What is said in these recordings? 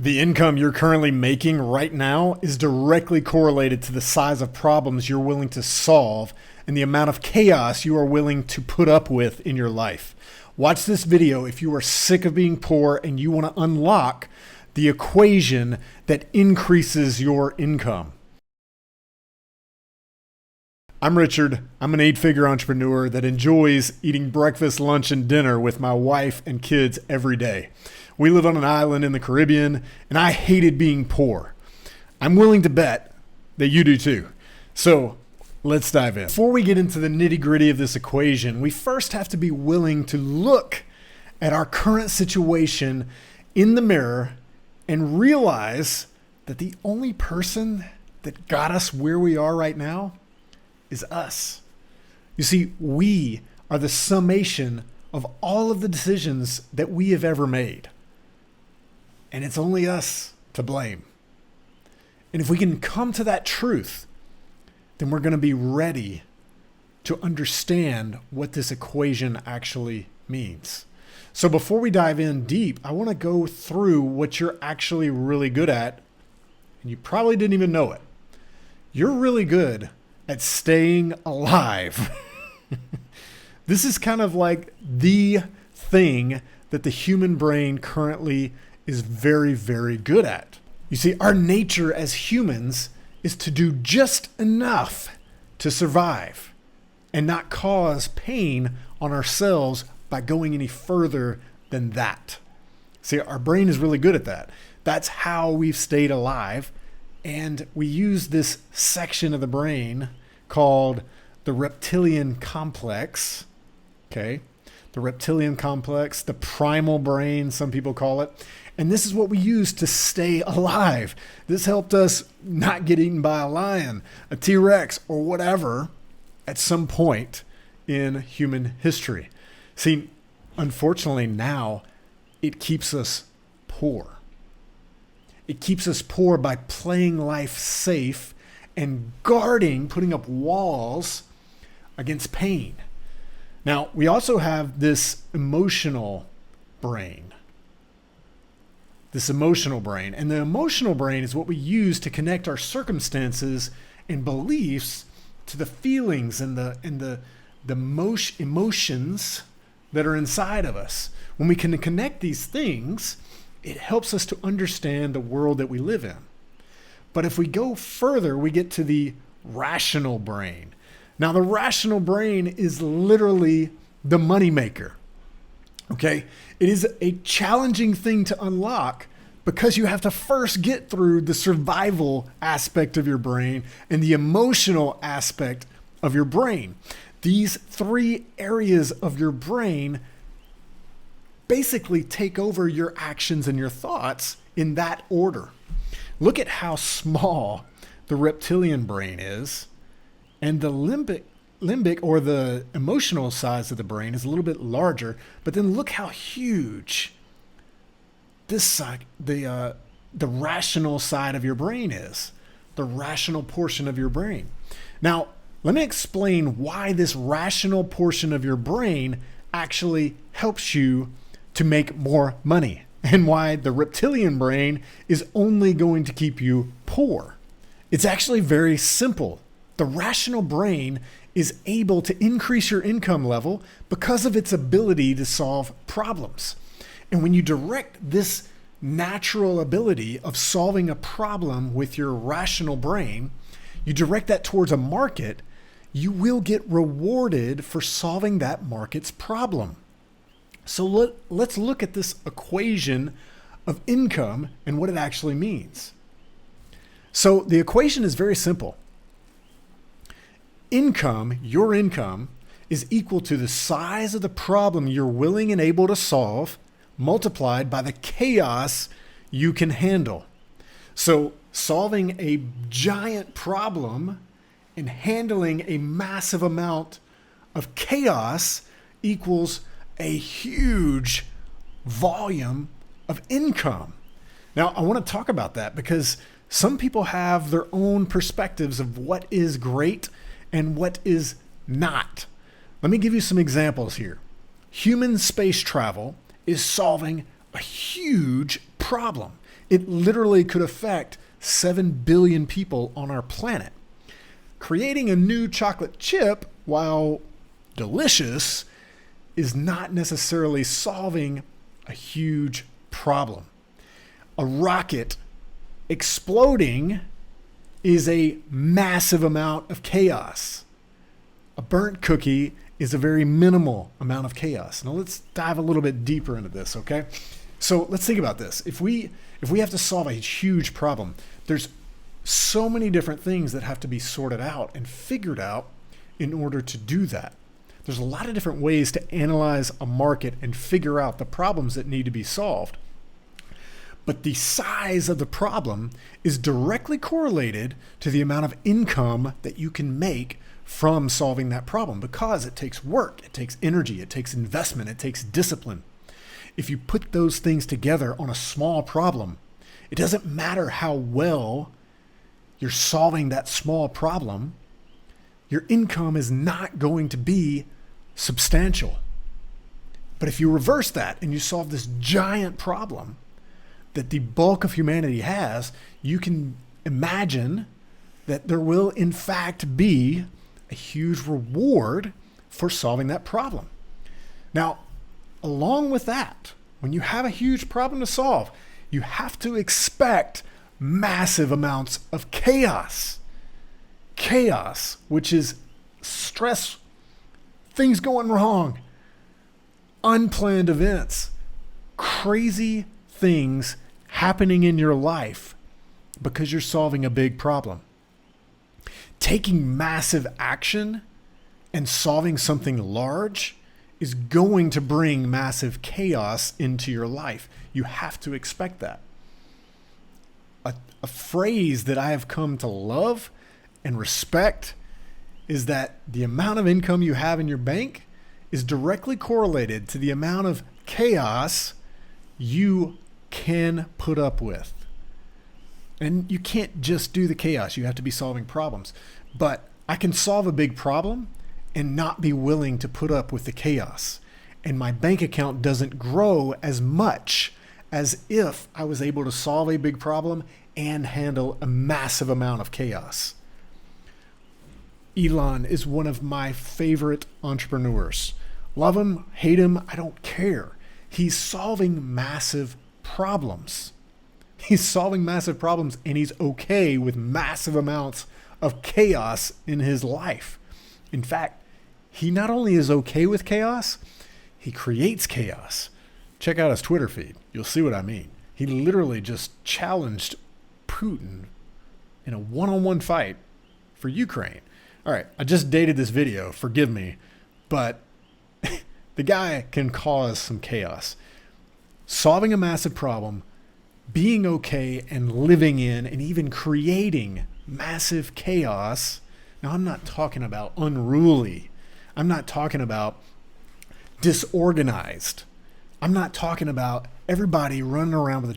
The income you're currently making right now is directly correlated to the size of problems you're willing to solve and the amount of chaos you are willing to put up with in your life. Watch this video if you are sick of being poor and you want to unlock the equation that increases your income. I'm Richard. I'm an 8-figure entrepreneur that enjoys eating breakfast, lunch, and dinner with my wife and kids every day. We live on an island in the Caribbean, and I hated being poor. I'm willing to bet that you do too. So let's dive in. Before we get into the nitty-gritty of this equation, we first have to be willing to look at our current situation in the mirror and realize that the only person that got us where we are right now is us. You see, we are the summation of all of the decisions that we have ever made. And it's only us to blame. And if we can come to that truth, then we're going to be ready to understand what this equation actually means. So before we dive in deep, I want to go through what you're actually really good at, and you probably didn't even know it. You're really good at staying alive. This is kind of like the thing that the human brain currently is very, very good at. You see, our nature as humans is to do just enough to survive and not cause pain on ourselves by going any further than that. See, our brain is really good at that. That's how we've stayed alive. And we use this section of the brain called the reptilian complex. Okay. The reptilian complex, the primal brain, some people call it. And this is what we use to stay alive. This helped us not get eaten by a lion, a T-Rex, or whatever at some point in human history. See, unfortunately now it keeps us poor. It keeps us poor by playing life safe and guarding, putting up walls against pain. Now, we also have this emotional brain. And the emotional brain is what we use to connect our circumstances and beliefs to the feelings and the emotions that are inside of us. When we can connect these things, it helps us to understand the world that we live in. But if we go further, we get to the rational brain. Now, the rational brain is literally the moneymaker. Okay? It is a challenging thing to unlock because you have to first get through the survival aspect of your brain and the emotional aspect of your brain. These three areas of your brain basically take over your actions and your thoughts in that order. Look at how small the reptilian brain is, and the limbic or the emotional size of the brain is a little bit larger, but then look how huge this side, the rational side of your brain is, the rational portion of your brain. Now, let me explain why this rational portion of your brain actually helps you to make more money and why the reptilian brain is only going to keep you poor. It's actually very simple. The rational brain is able to increase your income level because of its ability to solve problems. And when you direct this natural ability of solving a problem with your rational brain, you direct that towards a market, you will get rewarded for solving that market's problem. So let's look at this equation of income and what it actually means. So the equation is very simple. Income, your income, is equal to the size of the problem you're willing and able to solve multiplied by the chaos you can handle. So solving a giant problem and handling a massive amount of chaos equals a huge volume of income. Now, I want to talk about that because some people have their own perspectives of what is great and what is not. Let me give you some examples here. Human space travel is solving a huge problem. It literally could affect 7 billion people on our planet. Creating a new chocolate chip, while delicious, is not necessarily solving a huge problem. A rocket exploding is a massive amount of chaos. A burnt cookie is a very minimal amount of chaos. Now let's dive a little bit deeper into this, okay? So let's think about this. If we have to solve a huge problem, there's so many different things that have to be sorted out and figured out in order to do that. There's a lot of different ways to analyze a market and figure out the problems that need to be solved. But the size of the problem is directly correlated to the amount of income that you can make from solving that problem, because it takes work, it takes energy, it takes investment, it takes discipline. If you put those things together on a small problem, it doesn't matter how well you're solving that small problem, your income is not going to be substantial. But if you reverse that and you solve this giant problem that the bulk of humanity has, you can imagine that there will in fact be a huge reward for solving that problem. Now, along with that, when you have a huge problem to solve, you have to expect massive amounts of chaos. Chaos, which is stress, things going wrong, unplanned events, crazy things happening in your life because you're solving a big problem. Taking massive action and solving something large is going to bring massive chaos into your life. You have to expect that. A phrase that I have come to love and respect is that the amount of income you have in your bank is directly correlated to the amount of chaos you can put up with. And you can't just do the chaos. You have to be solving problems. But I can solve a big problem and not be willing to put up with the chaos. And my bank account doesn't grow as much as if I was able to solve a big problem and handle a massive amount of chaos. Elon is one of my favorite entrepreneurs. Love him, hate him, I don't care. He's solving massive problems. He's solving massive problems, and he's okay with massive amounts of chaos in his life. In fact, he not only is okay with chaos, he creates chaos. Check out his Twitter feed. You'll see what I mean. He literally just challenged Putin in a one-on-one fight for Ukraine. All right, I just dated this video, forgive me, but the guy can cause some chaos. Solving a massive problem, being okay and living in and even creating massive chaos. Now, I'm not talking about unruly. I'm not talking about disorganized. I'm not talking about everybody running around with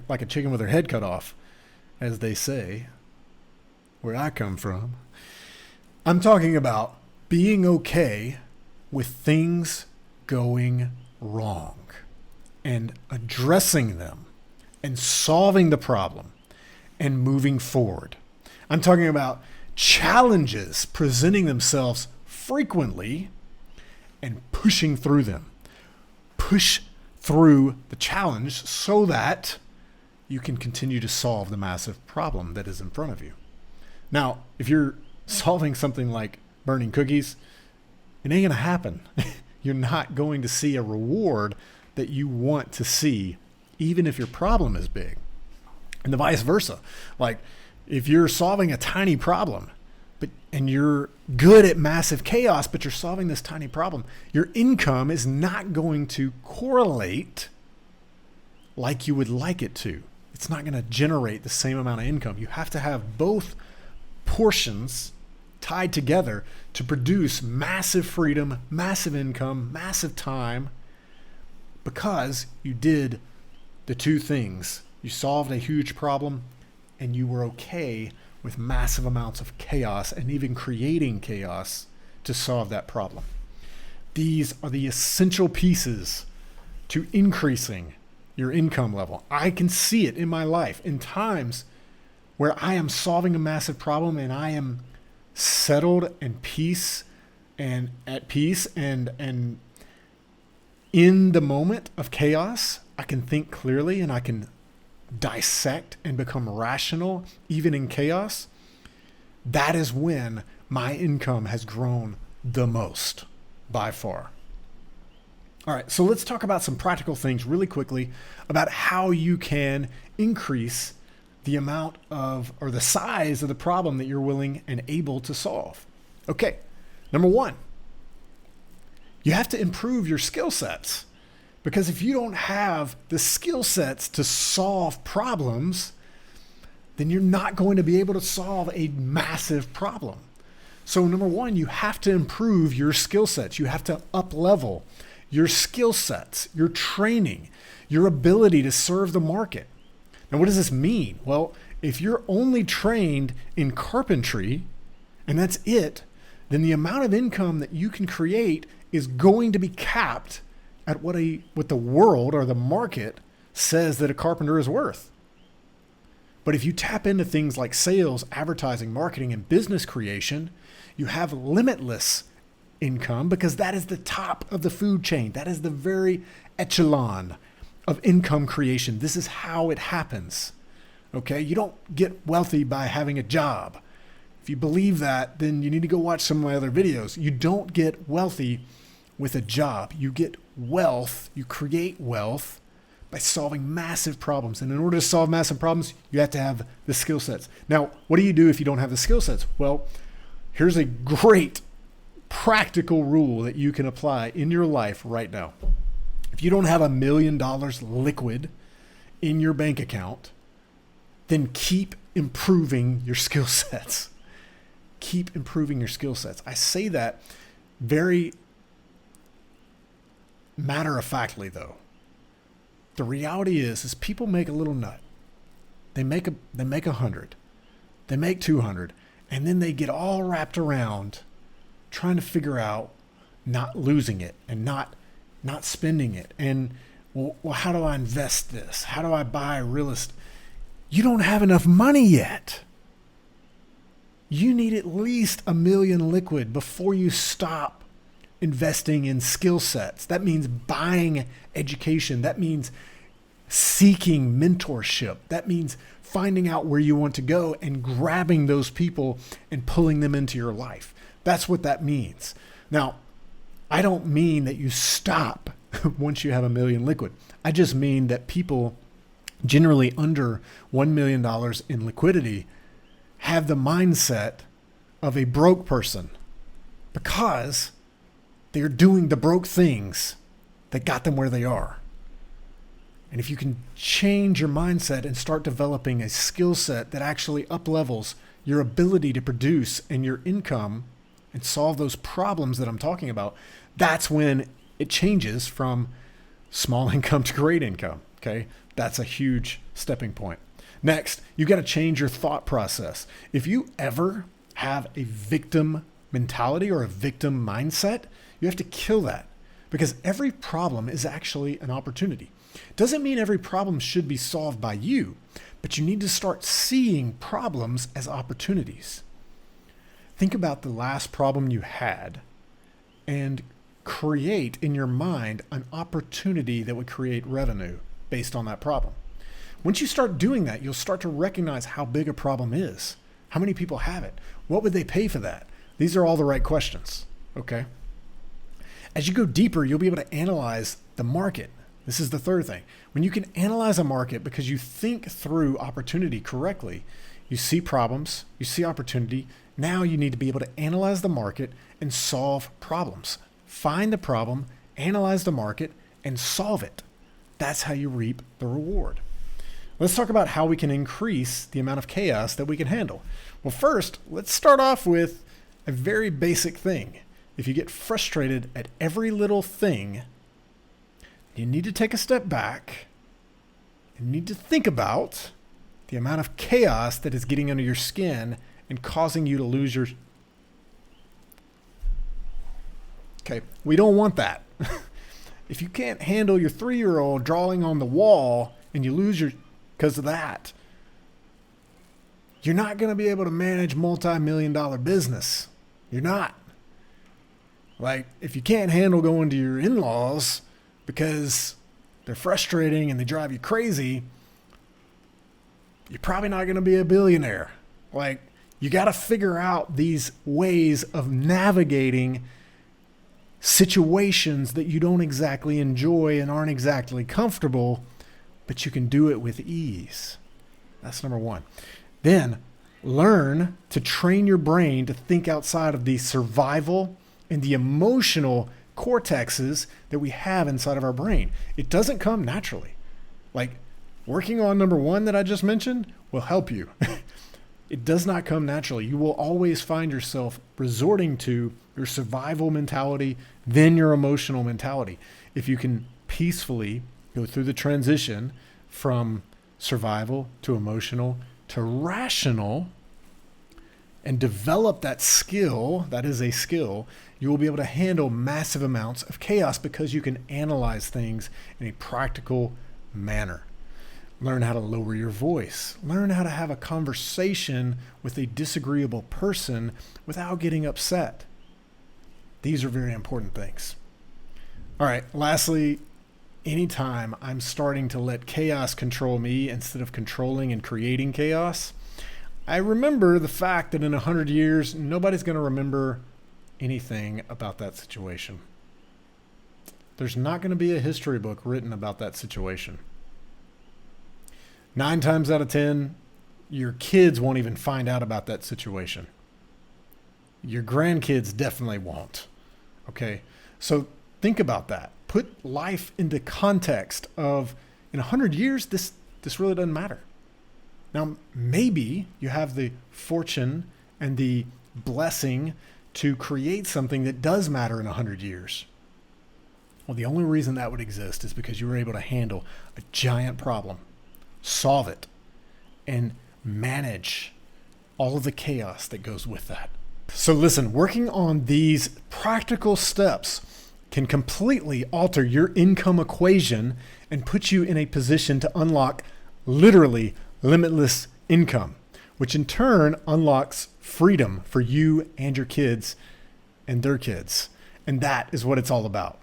like a chicken with their head cut off, as they say, where I come from. I'm talking about being okay with things going wrong and addressing them and solving the problem and moving forward. I'm talking about challenges presenting themselves frequently and pushing through them. Push through the challenge so that you can continue to solve the massive problem that is in front of you. Now, if you're solving something like burning cookies, it ain't going to happen. You're not going to see a reward that you want to see, even if your problem is big. And the vice versa. Like, if you're solving a tiny problem, and you're good at massive chaos, but you're solving this tiny problem, your income is not going to correlate like you would like it to. It's not going to generate the same amount of income. You have to have both portions tied together to produce massive freedom, massive income, massive time, because you did the two things. You solved a huge problem and you were okay with massive amounts of chaos and even creating chaos to solve that problem. These are the essential pieces to increasing your income level. I can see it in my life in times where I am solving a massive problem and I am settled and peace and at peace and in the moment of chaos, I can think clearly and I can dissect and become rational even in chaos. That is when my income has grown the most by far. All right, so let's talk about some practical things really quickly about how you can increase the amount of or the size of the problem that you're willing and able to solve. Okay, number one, you have to improve your skill sets, because if you don't have the skill sets to solve problems, then you're not going to be able to solve a massive problem. So number one, you have to improve your skill sets. You have to up level your skill sets, your training, your ability to serve the market. Now, what does this mean? Well, if you're only trained in carpentry and that's it, then the amount of income that you can create is going to be capped at what the world or the market says that a carpenter is worth. But if you tap into things like sales, advertising, marketing, and business creation, you have limitless income, because that is the top of the food chain. That is the very echelon of income creation. This is how it happens. Okay? You don't get wealthy by having a job. If you believe that, then you need to go watch some of my other videos. You don't get wealthy with a job. You get wealth, you create wealth by solving massive problems. And in order to solve massive problems, you have to have the skill sets. Now, what do you do if you don't have the skill sets? Well, here's a great practical rule that you can apply in your life right now. If you don't have $1 million liquid in your bank account, then keep improving your skill sets. Keep improving your skill sets. I say that very matter-of-factly, though. The reality is people make a little nut. They make 100. They make 200. And then they get all wrapped around trying to figure out not losing it and not spending it. And, well, how do I invest this? How do I buy real estate? You don't have enough money yet. You need at least $1 million liquid before you stop investing in skill sets. That means buying education. That means seeking mentorship. That means finding out where you want to go and grabbing those people and pulling them into your life. That's what that means. Now, I don't mean that you stop once you have $1 million liquid. I just mean that people generally under $1 million in liquidity have the mindset of a broke person because they're doing the broke things that got them where they are. And if you can change your mindset and start developing a skill set that actually up-levels your ability to produce and your income and solve those problems that I'm talking about, that's when it changes from small income to great income, okay? That's a huge stepping point. Next, you got to change your thought process. If you ever have a victim mentality or a victim mindset, you have to kill that, because every problem is actually an opportunity. Doesn't mean every problem should be solved by you, but you need to start seeing problems as opportunities. Think about the last problem you had and create in your mind an opportunity that would create revenue based on that problem. Once you start doing that, you'll start to recognize how big a problem is. How many people have it? What would they pay for that? These are all the right questions, okay? As you go deeper, you'll be able to analyze the market. This is the third thing. When you can analyze a market because you think through opportunity correctly, you see problems, you see opportunity. Now you need to be able to analyze the market and solve problems. Find the problem, analyze the market, and solve it. That's how you reap the reward. Let's talk about how we can increase the amount of chaos that we can handle. Well, first, let's start off with a very basic thing. If you get frustrated at every little thing, you need to take a step back and need to think about the amount of chaos that is getting under your skin and causing you to lose your... Okay, we don't want that. If you can't handle your 3-year-old drawing on the wall and you lose your because of that, you're not going to be able to manage multi-million-dollar business. You're not. Like, if you can't handle going to your in-laws because they're frustrating and they drive you crazy, you're probably not going to be a billionaire. Like, you got to figure out these ways of navigating situations that you don't exactly enjoy and aren't exactly comfortable, but you can do it with ease. That's number one. Then learn to train your brain to think outside of the survival and the emotional cortexes that we have inside of our brain. It doesn't come naturally. Like, working on number one that I just mentioned will help you. It does not come naturally. You will always find yourself resorting to your survival mentality, then your emotional mentality. If you can peacefully go through the transition from survival to emotional to rational and develop that skill, that is a skill, you will be able to handle massive amounts of chaos because you can analyze things in a practical manner. Learn how to lower your voice. Learn how to have a conversation with a disagreeable person without getting upset. These are very important things. All right, lastly, anytime I'm starting to let chaos control me instead of controlling and creating chaos, I remember the fact that in 100 years, nobody's going to remember anything about that situation. There's not going to be a history book written about that situation. 9 times out of 10, your kids won't even find out about that situation. Your grandkids definitely won't. Okay, so think about that. Put life into context of, in 100 years, this really doesn't matter. Now, maybe you have the fortune and the blessing to create something that does matter in 100 years. Well, the only reason that would exist is because you were able to handle a giant problem, solve it, and manage all of the chaos that goes with that. So listen, working on these practical steps can completely alter your income equation and put you in a position to unlock literally limitless income, which in turn unlocks freedom for you and your kids and their kids. And that is what it's all about.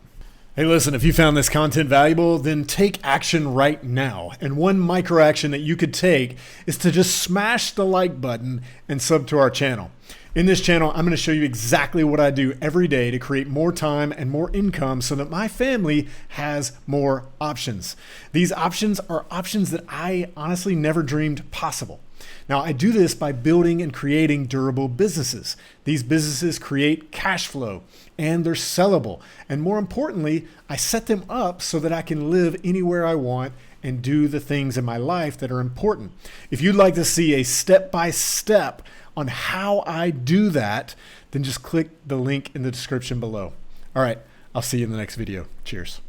Hey, listen, if you found this content valuable, then take action right now. And one micro action that you could take is to just smash the like button and sub to our channel. In this channel, I'm going to show you exactly what I do every day to create more time and more income so that my family has more options. These options are options that I honestly never dreamed possible. Now, I do this by building and creating durable businesses. These businesses create cash flow and they're sellable. And more importantly, I set them up so that I can live anywhere I want and do the things in my life that are important. If you'd like to see a step-by-step on how I do that, then just click the link in the description below. All right, I'll see you in the next video. Cheers.